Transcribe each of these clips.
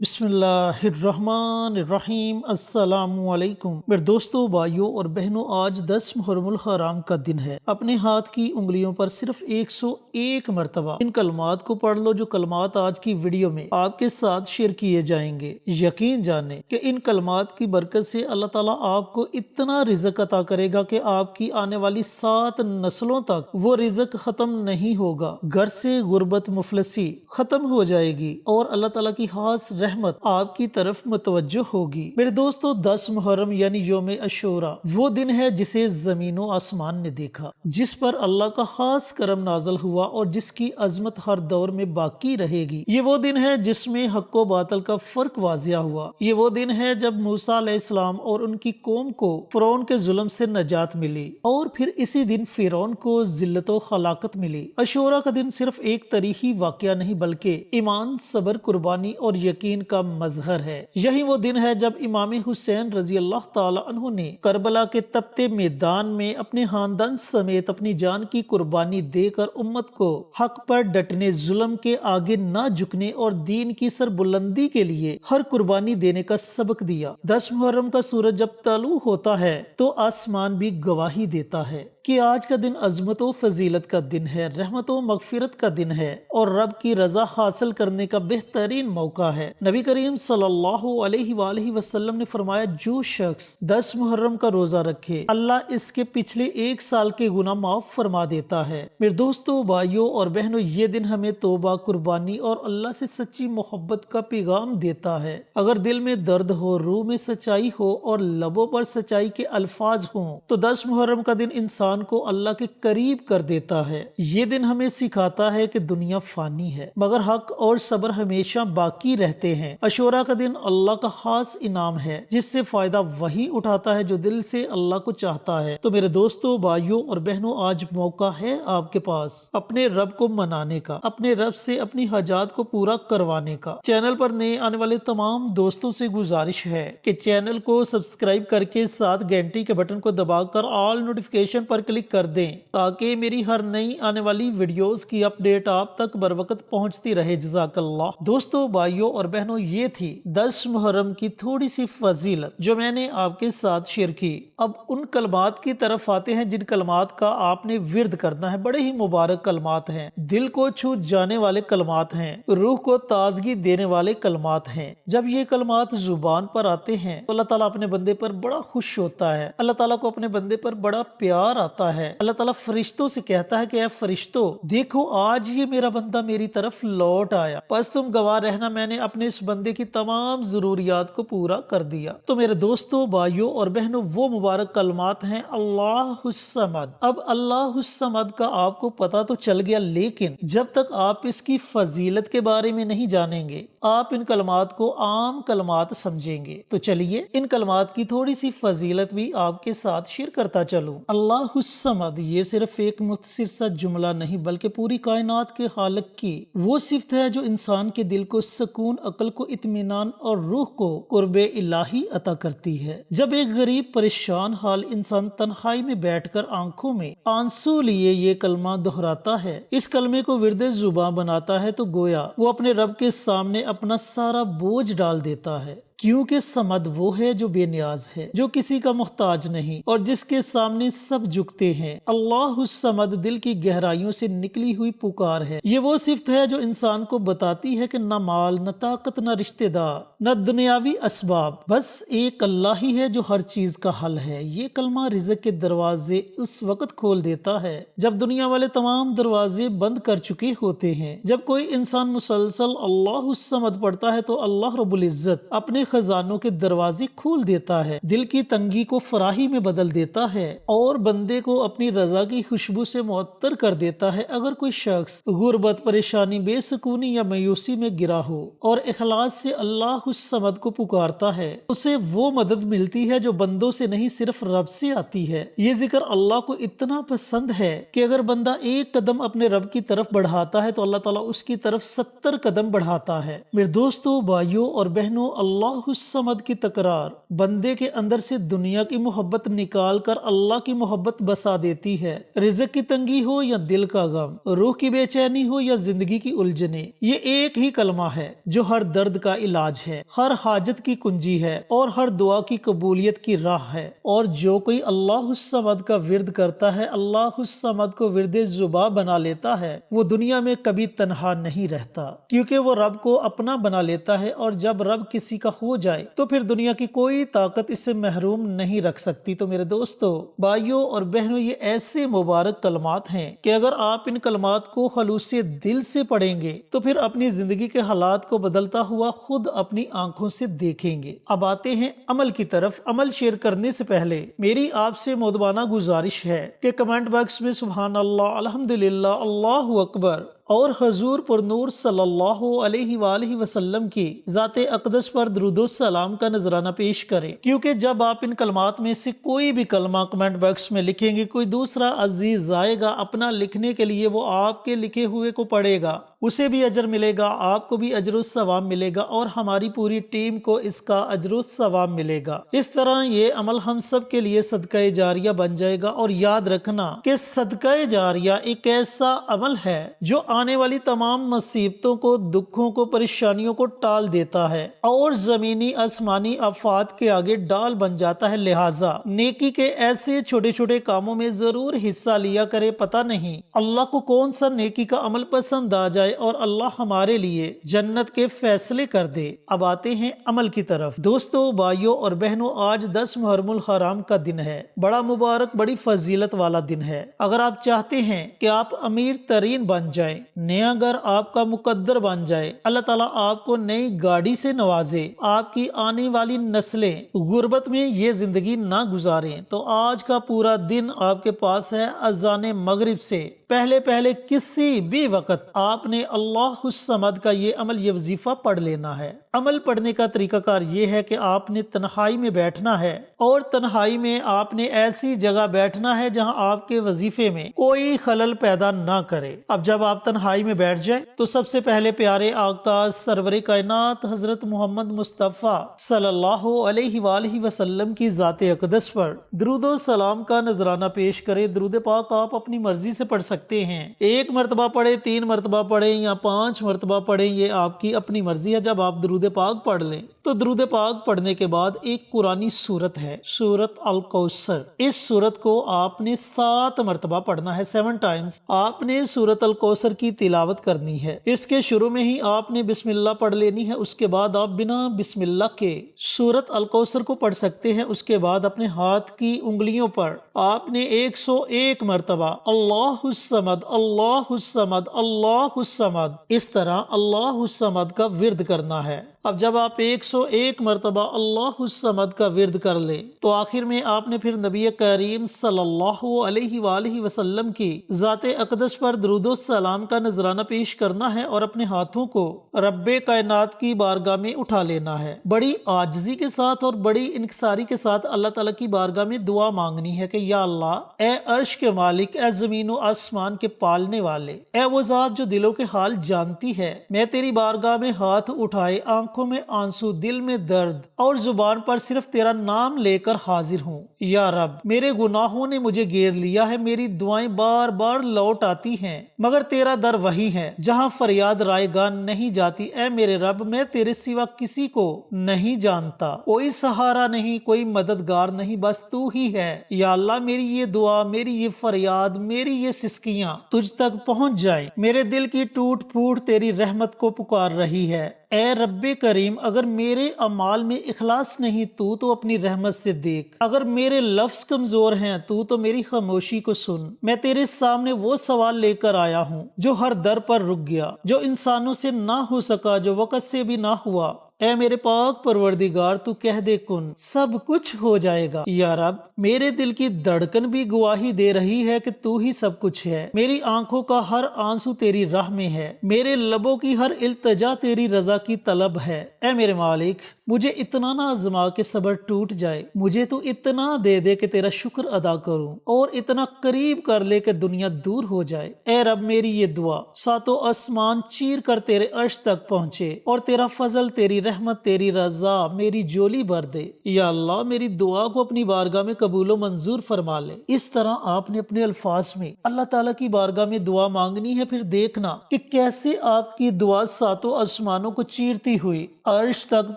بسم اللہ الرحمن الرحیم۔ السلام علیکم میرے دوستوں، بھائیوں اور بہنوں، آج 10 محرم الحرام کا دن ہے۔ اپنے ہاتھ کی انگلیوں پر صرف 101 مرتبہ ان کلمات کو پڑھ لو جو کلمات آج کی ویڈیو میں آپ کے ساتھ شیئر کیے جائیں گے۔ یقین جانیں کہ ان کلمات کی برکت سے اللہ تعالیٰ آپ کو اتنا رزق عطا کرے گا کہ آپ کی آنے والی 7 نسلوں تک وہ رزق ختم نہیں ہوگا۔ گھر سے غربت مفلسی ختم ہو جائے گی اور اللہ تعالیٰ کی خاص رحمت آپ کی طرف متوجہ ہوگی۔ میرے دوستو، 10 محرم یعنی یوم عاشوراء وہ دن ہے جسے زمین و آسمان نے دیکھا، جس پر اللہ کا خاص کرم نازل ہوا اور جس کی عظمت ہر دور میں باقی رہے گی۔ یہ وہ دن ہے جس میں حق و باطل کا فرق واضح ہوا۔ یہ وہ دن ہے جب موسیٰ علیہ السلام اور ان کی قوم کو فرعون کے ظلم سے نجات ملی، اور پھر اسی دن فرعون کو ذلت و ہلاکت ملی۔ عاشوراء کا دن صرف ایک تاریخی واقعہ نہیں بلکہ ایمان، صبر، قربانی اور یقین کا مظہر ہے۔ یہی وہ دن ہے جب امام حسین رضی اللہ تعالی عنہ نے کربلا کے تپتے میدان میں اپنے خاندان سمیت اپنی جان کی قربانی دے کر امت کو حق پر ڈٹنے، ظلم کے آگے نہ جھکنے اور دین کی سربلندی کے لیے ہر قربانی دینے کا سبق دیا۔ 10 محرم کا سورج جب طلوع ہوتا ہے تو آسمان بھی گواہی دیتا ہے کہ آج کا دن عظمت و فضیلت کا دن ہے، رحمت و مغفرت کا دن ہے اور رب کی رضا حاصل کرنے کا بہترین موقع ہے۔ نبی کریم صلی اللہ علیہ وآلہ وسلم نے فرمایا، جو شخص 10 محرم کا روزہ رکھے اللہ اس کے پچھلے 1 سال کے گناہ معاف فرما دیتا ہے۔ میرے دوستو، بھائیوں اور بہنوں، یہ دن ہمیں توبہ، قربانی اور اللہ سے سچی محبت کا پیغام دیتا ہے۔ اگر دل میں درد ہو، روح میں سچائی ہو اور لبوں پر سچائی کے الفاظ ہوں تو 10 محرم کا دن انسان کو اللہ کے قریب کر دیتا ہے۔ یہ دن ہمیں سکھاتا ہے کہ دنیا فانی ہے مگر حق اور صبر ہمیشہ باقی رہتے ہیں۔ عاشوراء کا دن اللہ کا خاص انعام ہے جس سے فائدہ وہی اٹھاتا ہے جو دل سے اللہ کو چاہتا ہے۔ تو میرے دوستوں، بھائیوں اور بہنوں، آج موقع ہے آپ کے پاس اپنے رب کو منانے کا، اپنے رب سے اپنی حاجات کو پورا کروانے کا۔ چینل پر نئے آنے والے تمام دوستوں سے گزارش ہے کہ چینل کو سبسکرائب کر کے ساتھ گھنٹی کے بٹن کو دبا کر آل نوٹیفیکیشن پر کلک کر دیں تاکہ میری ہر نئی آنے والی ویڈیوز کی اپڈیٹ آپ تک بر وقت پہنچتی رہے۔ جزاک اللہ۔ دوستو، بھائیوں اور بہنوں، یہ تھی 10 محرم کی تھوڑی سی فضیلت جو میں نے آپ کے ساتھ شیئر کی۔ اب ان کلمات کی طرف آتے ہیں جن کلمات کا آپ نے ورد کرنا ہے۔ بڑے ہی مبارک کلمات ہیں، دل کو چھو جانے والے کلمات ہیں، روح کو تازگی دینے والے کلمات ہیں۔ جب یہ کلمات زبان پر آتے ہیں تو اللہ تعالیٰ اپنے بندے پر بڑا خوش ہوتا ہے، اللہ تعالیٰ کو اپنے بندے پر بڑا پیار آتا ہے۔ اللہ تعالیٰ فرشتوں سے کہتا ہے کہ اے فرشتوں، دیکھو آج یہ میرا بندہ میری طرف لوٹ آیا، بس تم گواہ رہنا میں نے اپنے اس بندے کی تمام ضروریات کو پورا کر دیا۔ تو میرے دوستوں، بھائیوں اور بہنوں، وہ مبارک کلمات ہیں اللہ الصمد۔ اب اللہ الصمد کا آپ کو پتا تو چل گیا، لیکن جب تک آپ اس کی فضیلت کے بارے میں نہیں جانیں گے آپ ان کلمات کو عام کلمات سمجھیں گے۔ تو چلیے ان کلمات کی تھوڑی سی فضیلت بھی آپ کے ساتھ شیئر کرتا چلوں۔ اللہ الصمد یہ صرف ایک مختصر سا جملہ نہیں بلکہ پوری کائنات کے خالق کی وہ صفت ہے جو انسان کے دل کو سکون، عقل کو اطمینان اور روح کو قرب الہی عطا کرتی ہے۔ جب ایک غریب پریشان حال انسان تنہائی میں بیٹھ کر آنکھوں میں آنسو لیے یہ کلمہ دہراتا ہے، اس کلمے کو ورد زبان بناتا ہے، تو گویا وہ اپنے رب کے سامنے اپنا سارا بوجھ ڈال دیتا ہے، کیونکہ صمد وہ ہے جو بے نیاز ہے، جو کسی کا محتاج نہیں اور جس کے سامنے سب جھکتے ہیں۔ اللہ الصمد دل کی گہرائیوں سے نکلی ہوئی پکار ہے۔ یہ وہ صفت ہے جو انسان کو بتاتی ہے کہ نہ مال، نہ طاقت، نہ رشتہ دار، نہ دنیاوی اسباب، بس ایک اللہ ہی ہے جو ہر چیز کا حل ہے۔ یہ کلمہ رزق کے دروازے اس وقت کھول دیتا ہے جب دنیا والے تمام دروازے بند کر چکے ہوتے ہیں۔ جب کوئی انسان مسلسل اللہ الصمد پڑھتا ہے تو اللہ رب العزت اپنے خزانوں کے دروازے کھول دیتا ہے، دل کی تنگی کو فراخی میں بدل دیتا ہے اور بندے کو اپنی رضا کی خوشبو سے معطر کر دیتا ہے۔ اگر کوئی شخص غربت، پریشانی، بے سکونی یا مایوسی میں گرا ہو اور اخلاص سے اللہ الصمد کو پکارتا ہے، اسے وہ مدد ملتی ہے جو بندوں سے نہیں صرف رب سے آتی ہے۔ یہ ذکر اللہ کو اتنا پسند ہے کہ اگر بندہ ایک قدم اپنے رب کی طرف بڑھاتا ہے تو اللہ تعالیٰ اس کی طرف 70 قدم بڑھاتا ہے۔ میرے دوستوں، بھائیوں اور بہنوں، اللہ اللہ الصمد کی تکرار بندے کے اندر سے دنیا کی محبت نکال کر اللہ کی محبت بسا دیتی ہے۔ رزق کی تنگی ہو یا دل کا غم، روح کی بے چینی ہو یا زندگی کی الجھنیں، یہ ایک ہی کلمہ ہے جو ہر درد کا علاج ہے، ہر حاجت کی کنجی ہے اور ہر دعا کی قبولیت کی راہ ہے۔ اور جو کوئی اللہ الصمد کا ورد کرتا ہے، اللہ الصمد کو ورد زباں بنا لیتا ہے، وہ دنیا میں کبھی تنہا نہیں رہتا، کیونکہ وہ رب کو اپنا بنا لیتا ہے، اور جب رب کسی کا ہو جائے تو پھر دنیا کی کوئی طاقت اس سے محروم نہیں رکھ سکتی۔ تو میرے دوستو، بھائیوں اور بہنوں، یہ ایسے مبارک کلمات ہیں کہ اگر آپ ان کلمات کو خلوص دل سے پڑھیں گے تو پھر اپنی زندگی کے حالات کو بدلتا ہوا خود اپنی آنکھوں سے دیکھیں گے۔ اب آتے ہیں عمل کی طرف۔ عمل شیئر کرنے سے پہلے میری آپ سے مؤدبانہ گزارش ہے کہ کمنٹ باکس میں سبحان اللہ، الحمدللہ، اللہ اکبر اور حضور پر نور صلی اللہ علیہ وآلہ وسلم کی ذات اقدس پر درود و سلام کا نذرانہ پیش کریں، کیونکہ جب آپ ان کلمات میں سے کوئی بھی کلمہ کمنٹ باکس میں لکھیں گے، کوئی دوسرا عزیز آئے گا اپنا لکھنے کے لیے، وہ آپ کے لکھے ہوئے کو پڑھے گا، اسے بھی اجر ملے گا، آپ کو بھی اجر و ثواب ملے گا، اور ہماری پوری ٹیم کو اس کا اجر و ثواب ملے گا۔ اس طرح یہ عمل ہم سب کے لیے صدقہ جاریہ بن جائے گا۔ اور یاد رکھنا کہ صدقہ جاریہ ایک ایسا عمل ہے جو آنے والی تمام مصیبتوں کو، دکھوں کو، پریشانیوں کو ٹال دیتا ہے اور زمینی آسمانی آفات کے آگے ڈال بن جاتا ہے۔ لہٰذا نیکی کے ایسے چھوٹے چھوٹے کاموں میں ضرور حصہ لیا کرے، پتہ نہیں اللہ کو کون سا نیکی کا عمل پسند آ جائے اور اللہ ہمارے لیے جنت کے فیصلے کر دے۔ اب آتے ہیں عمل کی طرف۔ دوستو، بھائیوں اور بہنوں، آج 10 محرم الحرام کا دن ہے، بڑا مبارک، بڑی فضیلت والا دن ہے۔ اگر آپ چاہتے ہیں کہ آپ امیر ترین بن جائیں، نیا گھر آپ کا مقدر بن جائے، اللہ تعالیٰ آپ کو نئی گاڑی سے نوازے، آپ کی آنے والی نسلیں غربت میں یہ زندگی نہ گزاریں، تو آج کا پورا دن آپ کے پاس ہے۔ اذان مغرب سے پہلے کسی بھی وقت آپ نے اللہ الصمد کا یہ عمل، یہ وظیفہ پڑھ لینا ہے۔ عمل پڑھنے کا طریقہ کار یہ ہے کہ آپ نے تنہائی میں بیٹھنا ہے، اور تنہائی میں آپ نے ایسی جگہ بیٹھنا ہے جہاں آپ کے وظیفے میں کوئی خلل پیدا نہ کرے۔ اب جب آپ تنہائی میں بیٹھ جائیں تو سب سے پہلے پیارے آقا سرور کائنات حضرت محمد مصطفیٰ صلی اللہ علیہ وآلہ وسلم کی ذات اقدس پر درود و سلام کا نذرانہ پیش کریں۔ درود پاک آپ اپنی مرضی سے پڑھ سکتے ہیں، 1 مرتبہ پڑھیں، 3 مرتبہ پڑھیں یا 5 مرتبہ پڑھیں، یہ آپ کی اپنی مرضی ہے۔ جب آپ درود پاک پڑھ لیں تو درود پاک پڑھنے کے بعد ایک قرآنی سورت ہے، سورت الکوثر، اس سورت کو آپ نے 7 مرتبہ پڑھنا ہے، 7 ٹائمز آپ نے سورت الکوثر کی تلاوت کرنی ہے۔ اس کے شروع میں ہی آپ نے بسم اللہ پڑھ لینی ہے، اس کے بعد آپ بنا بسم اللہ کے سورت الکوثر کو پڑھ سکتے ہیں۔ اس کے بعد اپنے ہاتھ کی انگلیوں پر آپ نے 101 مرتبہ اللہ الصمد، اللہ الصمد، اللہ الصمد، اس طرح اللہ الصمد کا ورد کرنا ہے۔ اب جب آپ 101 مرتبہ اللہ الصمد کا ورد کر لیں تو آخر میں آپ نے پھر نبی کریم صلی اللہ علیہ وآلہ وسلم کی ذات اقدس پر درود و سلام کا نذرانہ پیش کرنا ہے، اور اپنے ہاتھوں کو رب کائنات کی بارگاہ میں اٹھا لینا ہے۔ بڑی عاجزی کے ساتھ اور بڑی انکساری کے ساتھ اللہ تعالیٰ کی بارگاہ میں دعا مانگنی ہے کہ یا اللہ، اے عرش کے مالک، اے زمین و آسمان کے پالنے والے، اے وہ ذات جو دلوں کے حال جانتی ہے، میں تیری بارگاہ میں ہاتھ اٹھائے، آنکھوں میں آنسو، دل میں درد اور زبان پر صرف تیرا نام لے کر حاضر ہوں۔ یا رب، میرے گناہوں نے مجھے گھیر لیا ہے، میری دعائیں بار بار لوٹ آتی ہیں، مگر تیرا در وہی ہے جہاں فریاد رائے گاہ نہیں جاتی۔ اے میرے رب، میں تیرے سوا کسی کو نہیں جانتا، کوئی سہارا نہیں، کوئی مددگار نہیں، بس تو ہی ہے۔ یا اللہ، میری یہ دعا، میری یہ فریاد، میری یہ سسکیاں تجھ تک پہنچ جائیں۔ میرے دل کی ٹوٹ پھوٹ تیری رحمت کو پکار رہی ہے۔ اے رب کریم، اگر میرے اعمال میں اخلاص نہیں تو اپنی رحمت سے دیکھ، اگر میرے لفظ کمزور ہیں تو میری خاموشی کو سن۔ میں تیرے سامنے وہ سوال لے کر آیا ہوں جو ہر در پر رک گیا، جو انسانوں سے نہ ہو سکا، جو وقت سے بھی نہ ہوا۔ اے میرے پاک پروردگار، تو کہہ دے کن، سب کچھ ہو جائے گا۔ یا رب، میرے دل کی دھڑکن بھی گواہی دے رہی ہے کہ تو ہی سب کچھ ہے۔ میری آنکھوں کا ہر آنسو تیری راہ میں ہے، میرے لبوں کی ہر التجا تیری رضا کی طلب ہے۔ اے میرے مالک، مجھے اتنا نہ آزما کہ صبر ٹوٹ جائے، مجھے تو اتنا دے دے کہ تیرا شکر ادا کروں، اور اتنا قریب کر لے کہ دنیا دور ہو جائے۔ اے رب، میری یہ دعا 7 آسمان چیر کر تیرے عرش تک پہنچے، اور تیرا فضل، تیری رحمت تیری رضا میری جولی بھر دے، یا اللہ میری دعا کو اپنی بارگاہ میں قبول و منظور فرما لے۔ اس طرح آپ نے اپنے الفاظ میں اللہ تعالیٰ کی بارگاہ میں دعا مانگنی ہے، پھر دیکھنا کہ کیسے آپ کی دعا ساتوں آسمانوں کو چیرتی ہوئی عرش تک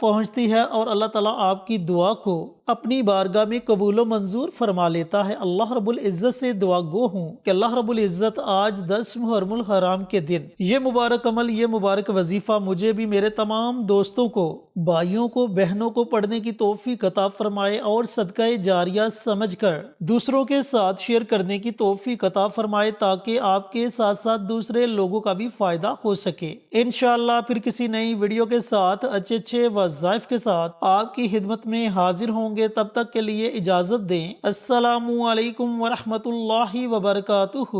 پہنچتی ہے اور اللہ تعالیٰ آپ کی دعا کو اپنی بارگاہ میں قبول و منظور فرما لیتا ہے۔ اللہ رب العزت سے دعا گو ہوں کہ اللہ رب العزت آج 10 محرم الحرام کے دن یہ مبارک عمل، یہ مبارک وظیفہ مجھے بھی، میرے تمام دوستوں کو، بھائیوں کو، بہنوں کو پڑھنے کی توفیق عطا فرمائے اور صدقہ جاریہ سمجھ کر دوسروں کے ساتھ شیئر کرنے کی توفیق عطا فرمائے، تاکہ آپ کے ساتھ ساتھ دوسرے لوگوں کا بھی فائدہ ہو سکے۔ انشاءاللہ پھر کسی نئی ویڈیو کے ساتھ اچھے وظائف کے ساتھ آپ کی خدمت میں حاضر ہوں گے۔ تب تک کے لیے اجازت دیں۔ السلام علیکم ورحمۃ اللہ وبرکاتہ۔